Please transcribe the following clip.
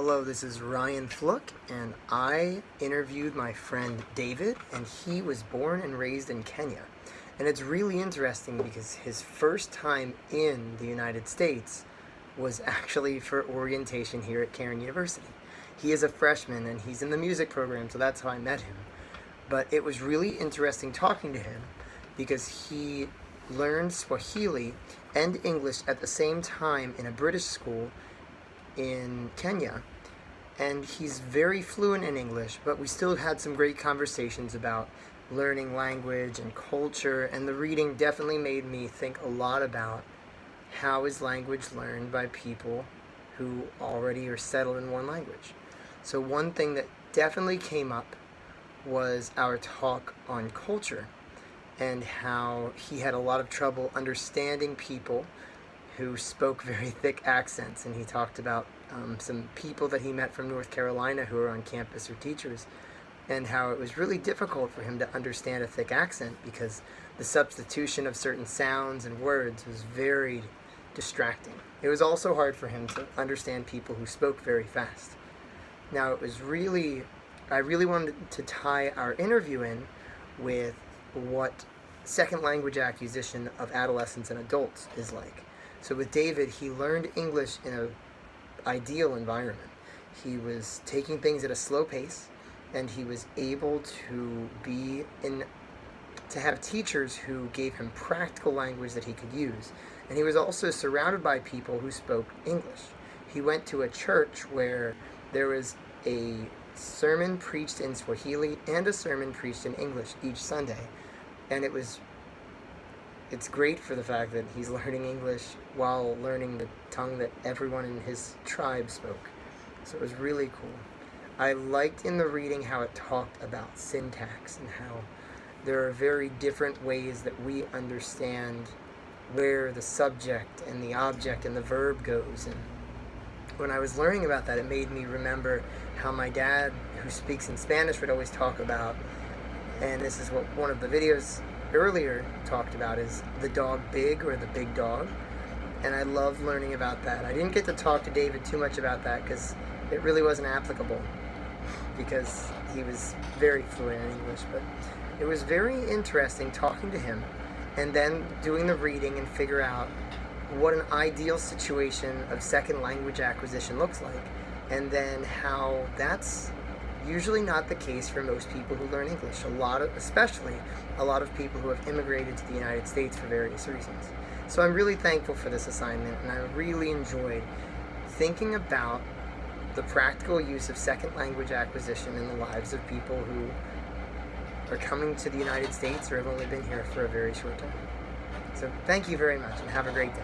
Hello, this is Ryan Fluck, and I interviewed my friend David, and he was born and raised in Kenya. And it's really interesting because his first time in the United States was actually for orientation here at Cairn University. He is a freshman and he's in the music program, so that's how I met him. But it was really interesting talking to him because he learned Swahili and English at the same time in a British school in Kenya, and he's very fluent in English, but we still had some great conversations about learning language and culture, and the reading definitely made me think a lot about how is language learned by people who already are settled in one language. So one thing that definitely came up was our talk on culture and how he had a lot of trouble understanding people who spoke very thick accents, and he talked about some people that he met from North Carolina who were on campus or teachers, and how it was really difficult for him to understand a thick accent because the substitution of certain sounds and words was very distracting. It was also hard for him to understand people who spoke very fast. Now I really wanted to tie our interview in with what second language acquisition of adolescents and adults is like. So with David, he learned English in an ideal environment. He was taking things at a slow pace, and he was able to have teachers who gave him practical language that he could use. And he was also surrounded by people who spoke English. He went to a church where there was a sermon preached in Swahili and a sermon preached in English each Sunday. And it's great for the fact that he's learning English while learning the tongue that everyone in his tribe spoke. So it was really cool. I liked in the reading how it talked about syntax and how there are very different ways that we understand where the subject and the object and the verb goes. And when I was learning about that, it made me remember how my dad, who speaks in Spanish, would always talk about, and this is what one of the videos earlier talked about, is the dog big or the big dog. And I love learning about that. I didn't get to talk to David too much about that because it really wasn't applicable because he was very fluent in English, but it was very interesting talking to him and then doing the reading and figure out what an ideal situation of second language acquisition looks like, and then how that's usually not the case for most people who learn English. Especially a lot of people who have immigrated to the United States for various reasons. So I'm really thankful for this assignment, and I really enjoyed thinking about the practical use of second language acquisition in the lives of people who are coming to the United States or have only been here for a very short time. So thank you very much, and have a great day.